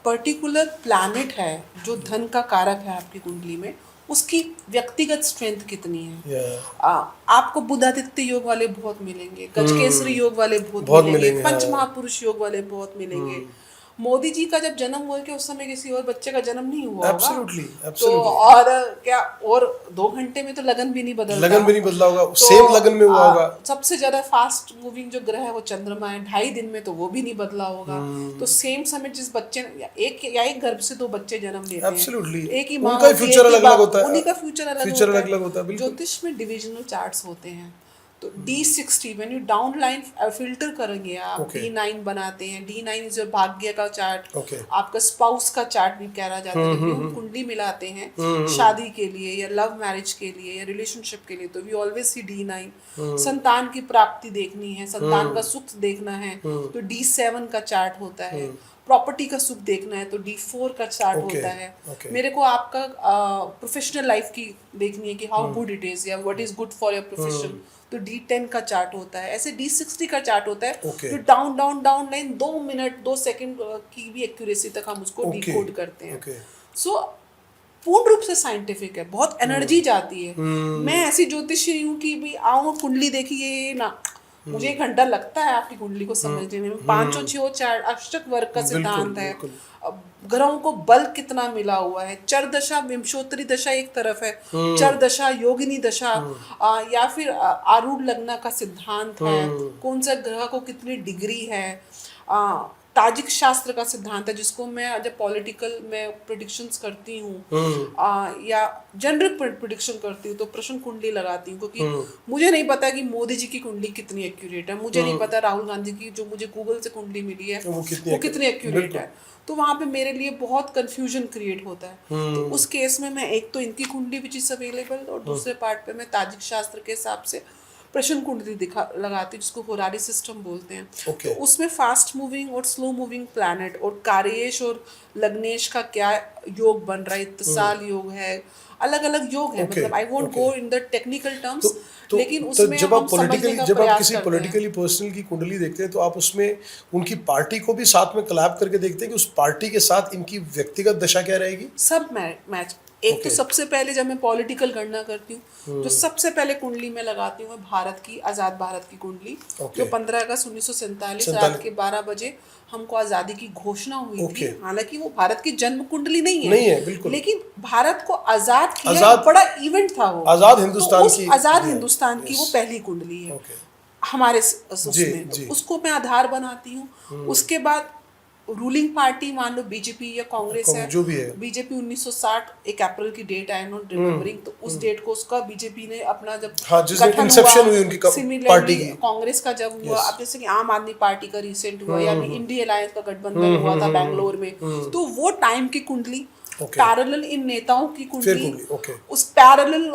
पर्टिकुलर प्लैनेट है जो धन का कारक है आपकी कुंडली में, उसकी व्यक्तिगत स्ट्रेंथ कितनी है। आपको बुधादित्य योग वाले बहुत मिलेंगे, गजकेसरी योग वाले बहुत मिलेंगे, पंच महापुरुष योग वाले बहुत मिलेंगे। मोदी जी का जब जन्म हुआ कि उस समय किसी और बच्चे का जन्म नहीं हुआ होगा। Absolutely. तो और क्या, और 2 घंटे में तो लगन भी नहीं बदला होगा, सेम लगन में हुआ होगा। सबसे ज्यादा फास्ट मूविंग जो ग्रह है वो चंद्रमा है, 2.5 दिन में तो वो भी नहीं बदला होगा। तो सेम समय जिस बच्चे एक गर्भ से 2 बच्चे जन्म लेते हैं, एक ही माँ, उनका फ्यूचर अलग होता है, उन्हीं का फ्यूचर अलग होता है। ज्योतिष में डिविजनल चार्ट्स होते हैं, तो D60 when you down line filter करेंगे आप, D9 बनाते हैं। D9 इज योर भाग्य का चार्ट, आपका स्पाउस का चार्ट भी कहा जाता है। जब हम कुंडली मिलाते हैं शादी के लिए या लव मैरिज के लिए या रिलेशनशिप के लिए, तो वी ऑलवेज सी D9। संतान की प्राप्ति देखनी है, संतान का सुख देखना है तो D7 का चार्ट होता है। प्रॉपर्टी का सुख देखना है तो D4 का चार्ट होता है। मेरे को आपका प्रोफेशनल लाइफ की देखनी है कि हाउ गुड इट इज या what is good for your profession, तो D10 का चार्ट होता है। ऐसे D60 का चार्ट होता है जो डाउन लाइन 2 मिनट 2 सेकंड की भी एक्यूरेसी तक हम उसको डिकोड करते हैं। सो पूर्ण रूप से साइंटिफिक है, बहुत एनर्जी जाती है। मैं ऐसी ज्योतिषी हूँ कि भाई आओ कुंडली देखिए ना, मुझे 1 घंटा लगता है आपकी कुंडली को समझने में। 5 और 6 चार्ट अष्टक वर्ग का सिद्धांत है, ग्रहों को बल कितना मिला हुआ है, चर दशा विंशोत्तरी दशा एक तरफ है, चर दशा योगिनी दशा या फिर आरूढ़ लग्न का सिद्धांत है, कौन सा ग्रह को कितनी डिग्री है। ताजिक शास्त्र का सिद्धांत है जिसको मैं जब पॉलिटिकल में प्रेडिक्शंस करती हूँ या जनरल प्रेडिक्शन करती हूँ तो प्रश्न कुंडली लगाती हूँ, क्योंकि मुझे नहीं पता कि मोदी जी की कुंडली कितनी एक्यूरेट है, मुझे नहीं पता राहुल गांधी की जो मुझे गूगल से कुंडली मिली है वो कितनी एक्यूरेट है। तो वहाँ पे मेरे लिए बहुत कंफ्यूजन क्रिएट होता है। तो उस केस में मैं एक तो इनकी कुंडली विच इज अवेलेबल और दूसरे पार्ट पे मैं ताजिक शास्त्र के हिसाब से प्रश्न कुंडली लगाती हूँ जिसको होरारी सिस्टम बोलते हैं। तो उसमें फास्ट मूविंग और स्लो मूविंग प्लैनेट और कार्येश और लग्नेश का क्या योग बन रहा है, इत्तिसाल योग है, अलग अलग योग है। मतलब I won't go in the technical terms, लेकिन उसमें जब आप किसी पॉलिटिकली पर्सनल की कुंडली देखते हैं तो आप उसमें उनकी पार्टी को भी साथ में कोलैब करके देखते हैं कि उस पार्टी के साथ इनकी व्यक्तिगत दशा क्या रहेगी। सब मैच एक तो सबसे पहले जब मैं पॉलिटिकल गणना करती हूँ जो सबसे पहले कुंडली में लगाती हूँ भारत की, आज़ाद भारत की कुंडली, जो 15 अगस्त 1947 रात के 12 बजे हमको आज़ादी की घोषणा हुई थी। हालांकि वो भारत की जन्म कुंडली नहीं है, लेकिन भारत को आज़ाद किया बड़ा इवेंट था वो, आज़ाद हिंदुस्तान की वो पहली कुंडली है हमारे उसमें, उसको मैं आधार बनाती हूँ। उसके बाद रूलिंग पार्टी मान लो बीजेपी या कांग्रेस है, जो भी है, बीजेपी 1960 1 अप्रैल की डेट है, नॉट रिमेम्बरिंग, तो उस डेट को उसका बीजेपी ने अपना जब इंसेप्शन हुई उनकी पार्टी की, कांग्रेस का जब हुआ, अब जैसे कि आम आदमी पार्टी का रिसेंट हुआ या इंडिया अलायंस का गठबंधन हुआ था बैंगलोर में, तो वो टाइम की कुंडली पैरेलल इन नेताओं की कुंडली, उस पैरेलल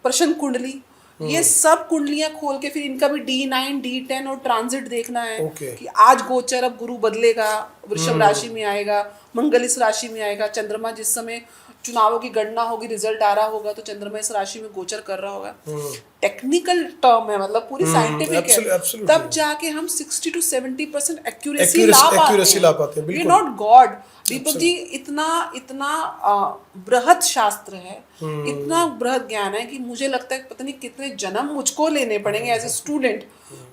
प्रश्न कुंडली, ये सब कुंडलियां खोल के फिर इनका भी D9 D10 और ट्रांजिट देखना है कि आज गोचर, अब गुरु बदलेगा, वृषभ राशि में आएगा, मंगल इस राशि में आएगा, चंद्रमा जिस समय चुनावों की गणना होगी, रिजल्ट आ रहा होगा तो चंद्रमा इस राशि में गोचर कर रहा होगा। टेक्निकल टर्म है, मतलब पूरी साइंटिफिक है, तब जाके हम 60 to 70% एक्यूरेसी ला पाते हैं। We are not God Deepak ji, इतना बृहद शास्त्र है, इतना बृहद ज्ञान है कि मुझे लगता है पता नहीं कितने जन्म मुझको लेने पड़ेंगे as a student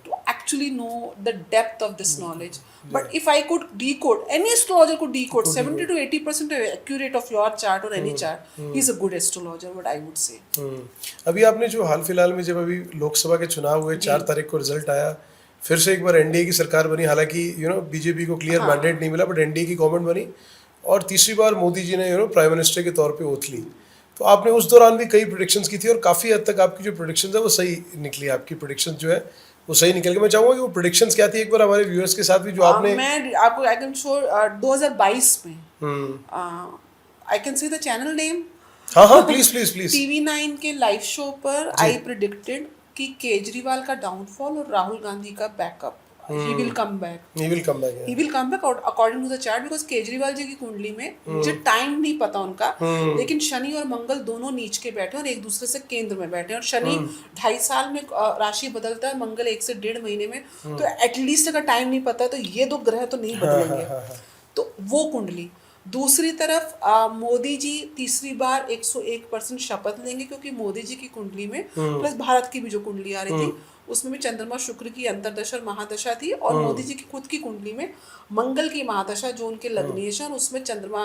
to actually know the depth of this knowledge. But if I could decode, any astrologer could decode 70 to 80% accurate of your chart or any chart, he is a good astrologer, what I would say. अभी आपने जो हाल फिलहाल में जब अभी लोकसभा के चुनाव हुए, 4 तारीख को रिजल्ट आया, फिर से एक बार एनडीए की सरकार बनी, हालांकि बीजेपी को क्लियर मैंडेट नहीं मिला, बट एनडीए की गवर्नमेंट बनी, और तीसरी बार मोदी जी ने प्राइम मिनिस्टर के तौर पे ओथ ली। तो आपने उस दौरान भी कई प्रेडिक्शंस की थी और काफ़ी हद तक आपकी जो प्रेडिक्शंस है वो सही निकली, आपकी प्रेडिक्शंस जो है वो सही निकल गया। मैं चाहूंगा कि वो प्रेडिक्शंस क्या थी एक बार हमारे व्यूअर्स के साथ भी जो आपने। मैं आपको आई कैन शो 2022 में I can say the channel name. हाँ हाँ प्लीज प्लीज प्लीज। TV9 के लाइव शो पर आई प्रिडिक्टेड कि केजरीवाल का डाउनफॉल और राहुल गांधी का backup, he will come back, he will come back, he will come back according to the chart. Because Kejriwal ji की कुंडली में मुझे टाइम नहीं पता उनका, लेकिन शनि और मंगल दोनों नीच के बैठे और एक दूसरे से केंद्र में बैठे, और शनि 2.5 साल में राशि बदलता है, मंगल 1 से 1.5 महीने में, तो एटलीस्ट अगर टाइम नहीं पता तो ये दो ग्रह तो नहीं बदलेंगे। तो वो कुंडली। दूसरी तरफ मोदी जी तीसरी बार 101% शपथ लेंगे, क्योंकि मोदी जी की कुंडली में प्लस भारत की भी जो कुंडली आ रही थी उसमें भी चंद्रमा शुक्र की अंतरदशा और महादशा थी, और मोदी जी की खुद की कुंडली में मंगल की महादशा जो उनके लग्नेश है, और उसमें चंद्रमा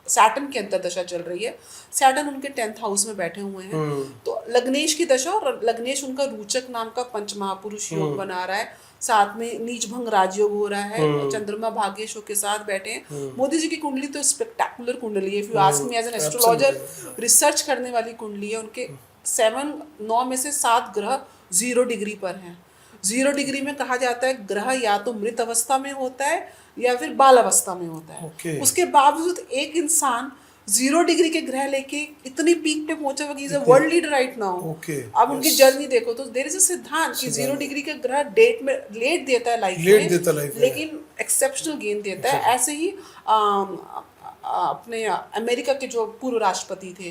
सैटर्न की अंतरदशा चल रही है। सैटर्न उनके 10th हाउस में बैठे हुए हैं, तो लग्नेश की दशा, और लग्नेश उनका रूचक नाम का पंच महापुरुष योग बना रहा है, साथ में नीच भंग राजयोग हो रहा है, चंद्रमा भाग्येश के साथ बैठे हैं। मोदी जी की कुंडली तो स्पेक्टेकुलर कुंडली है, if you ask me as an astrologer, research करने वाली कुंडली है। उनके 9 में से 7 ग्रह 0 डिग्री पर हैं। 0 डिग्री में कहा जाता है ग्रह या तो मृत अवस्था में होता है या फिर बाल अवस्था में होता है। उसके बावजूद एक इंसान 0 डिग्री के ग्रह लेके इतनी पीक पे पहुंचा हुआ, is a world leader right now. अब उनकी जर्नी देखो तो देयर इज अ सिद्धांत कि 0 डिग्री के ग्रह डेट में लेट देता है लाइफ में, लेकिन एक्सेप्शनल गेन देता है। ऐसे ही अपने अमेरिका के जो पूर्व राष्ट्रपति थे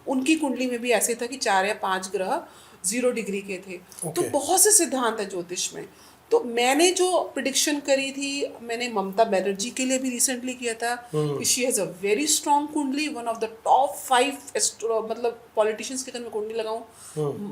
उनकी कुंडली में भी ऐसे था कि 4 या 5 ग्रह 0 डिग्री के थे। तो बहुत से सिद्धांत है ज्योतिष में। तो मैंने जो प्रिडिक्शन करी थी, मैंने ममता बनर्जी के लिए भी रिसेंटली किया था कि she has a very strong कुंडली, वन ऑफ द टॉप 5 मतलब पॉलिटिशियंस की अगर मैं कुंडली लगाऊं,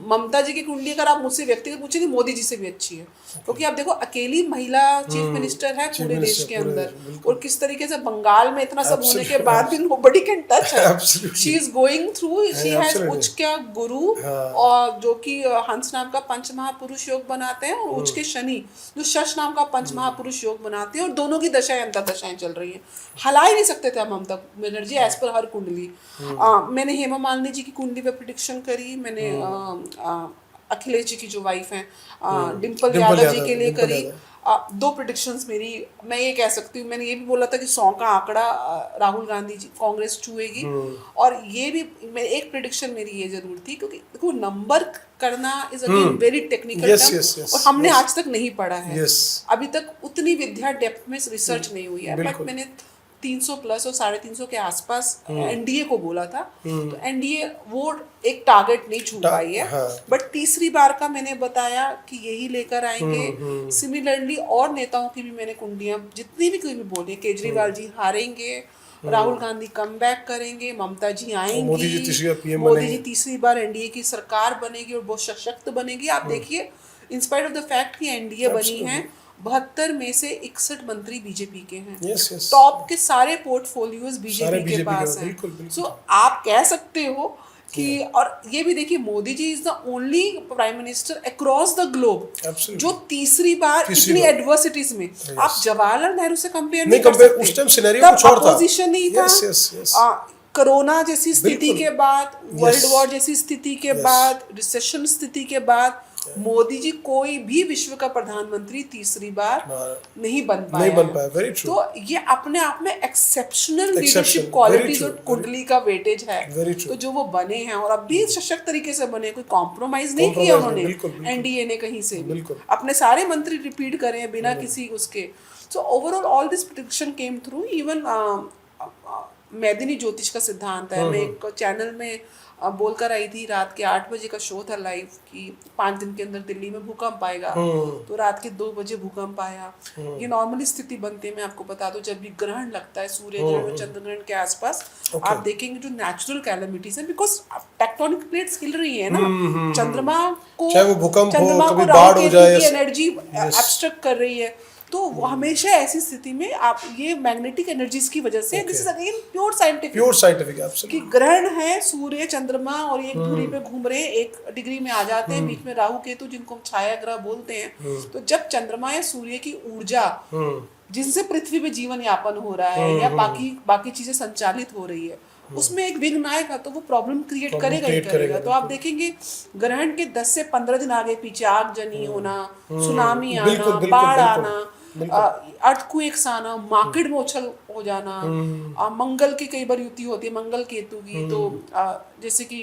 ममता जी की कुंडली अगर आप मुझसे व्यक्तिगत पूछेंगे मोदी जी से भी अच्छी है, क्योंकि आप देखो अकेली महिला चीफ मिनिस्टर है पूरे देश के अंदर, और किस तरीके से बंगाल में इतना सब होने के बाद भी नोबडी कैन टच है। She is going through, she has उच्च का गुरु, और जो कि हंस नाम का पंच महापुरुष योग बनाते हैं, और उच्च के शनि जो शश नाम का पंच महापुरुष योग बनाते हैं, और दोनों की दशाएं अंतरदशाएं चल रही हैं। हला ही नहीं सकते थे ममता बनर्जी एज पर हर कुंडली। मैंने हेमा मालिनी जी की कुंडली पे प्रिडिक्शन करी, मैंने अखिलेश जी की जो वाइफ हैं डिम्पल यादव जी के लिए करी। 2 प्रिडिक्शंस मेरी, मैं ये कह सकती हूँ, मैंने ये भी बोला था कि 100 का आंकड़ा राहुल गांधी जी कांग्रेस छुएगी, और ये भी एक प्रिडिक्शन मेरी ये जरूर थी, क्योंकि देखो नंबर करना is again very technical term, और हमने आज तक नहीं पढ़ा है। अभी तक उतनी विद्या डेप्थ में रिसर्च नहीं हुई है, बट मैंने 300 प्लस और 350 के आसपास एनडीए को बोला था, तो एनडीए वो एक टारगेट नहीं छू पाई है, बट तीसरी बार का मैंने बताया कि यही लेकर आएंगे। सिमिलरली और नेताओं की भी मैंने कुंडलियां जितनी भी कोई भी बोली, केजरीवाल जी हारेंगे, राहुल गांधी कम बैक करेंगे, ममता जी आएंगी, मोदी जी तीसरी बार एनडीए की सरकार बनेगी और बहुत सशक्त बनेगी। आप देखिए इंस्पाइट ऑफ द फैक्ट कि एनडीए बनी है, 72 में से 61 मंत्री बीजेपी के हैं। टॉप के सारे पोर्टफोलियोज बीजेपी के पास हैं। सो आप कह सकते हो कि और ये भी देखिए Modi ji is the only prime minister across the globe जो तीसरी बार इतनी एडवर्सिटीज में, आप जवाहरलाल नेहरू से कंपेयर नहीं कर सकते, उस टाइम सिनेरियो कुछ और था, अपोजिशन नहीं था, कोरोना जैसी स्थिति के बाद, वर्ल्ड वॉर जैसी स्थिति के बाद, रिसेशन स्थिति के बाद मोदी जी कोई भी विश्व का प्रधानमंत्री तीसरी बार नहीं बन पाया। Very true. तो ये अपने आप में एक्सेप्शनल लीडरशिप क्वालिटीज और कुंडली का वेटेज है। तो जो वो बने हैं और अब भी सशक्त तरीके से बने, कोई कॉम्प्रोमाइज नहीं किया उन्होंने, एनडीए ने कहीं से भी अपने सारे मंत्री रिपीट करे हैं बिना किसी उसके। So overall all this prediction came through. Even मैदिनी ज्योतिष का सिद्धांत है, मैं एक चैनल में बोलकर आई थी, रात के 8 बजे का शो था लाइव कि 5 दिन के अंदर दिल्ली में भूकंप आएगा, तो रात के 2 बजे भूकंप आया। ये नॉर्मली स्थिति बनती है, मैं आपको बता दूं, जब भी ग्रहण लगता है सूर्य ग्रहण और चंद्र ग्रहण के आसपास, आप देखेंगे जो नेचुरल कैलेमिटीज है, बिकॉज टेक्टोनिक प्लेट्स हिल रही है ना, चंद्रमा को राहु केतु की एनर्जी एब्स्ट्रैक्ट कर रही है, तो वो हमेशा ऐसी स्थिति में आप ये मैग्नेटिक एनर्जीज की वजह से, this is again pure scientific कि ग्रहण है, सूर्य चंद्रमा और एक दूरी पे घूम रहे हैं, 1 डिग्री में आ जाते हैं, बीच में राहु केतु जिनको हम छाया ग्रह बोलते हैं। तो जब चंद्रमा या सूर्य की ऊर्जा जिनसे पृथ्वी पे जीवन यापन हो रहा है या बाकी चीजें संचालित हो रही है, उसमें एक विघ्न आएगा तो वो प्रॉब्लम क्रिएट करेगा ही create करेगा। तो आप देखेंगे ग्रहण के 10 से 15 दिन आगे पीछे आगजनी होना, सुनामी आना, बिल्कुल, बिल्कुल, बाढ़ बिल्कुल, आना, अर्थक्वेक्स आना, मार्केट में उछल हो जाना, मंगल की कई बार युति होती है मंगल केतु की, तो जैसे कि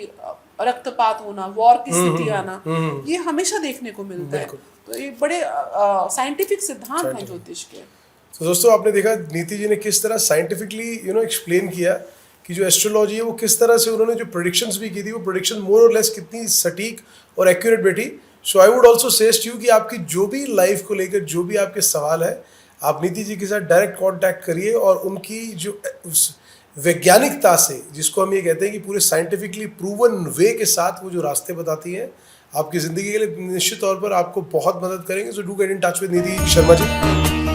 रक्तपात होना, वॉर की स्थिति आना, ये हमेशा देखने को मिलता है। तो ये बड़े साइंटिफिक सिद्धांत हैं ज्योतिष के। तो दोस्तों आपने देखा नीति जी ने किस तरह साइंटिफिकली एक्सप्लेन किया कि जो एस्ट्रोलॉजी है वो किस तरह से उन्होंने जो प्रेडिक्शंस भी की थी वो प्रेडिक्शन मोर और लेस कितनी सटीक और एक्यूरेट बैठी। So I would also suggest you कि आपकी जो भी लाइफ को लेकर जो भी आपके सवाल है आप नीति जी के साथ डायरेक्ट कांटेक्ट करिए और उनकी जो वैज्ञानिकता से, जिसको हम ये कहते हैं कि पूरे साइंटिफिकली प्रूवन वे के साथ वो जो रास्ते बताती हैं आपकी ज़िंदगी के लिए निश्चित तौर पर आपको बहुत मदद करेंगे। So do get in touch with नीति शर्मा जी।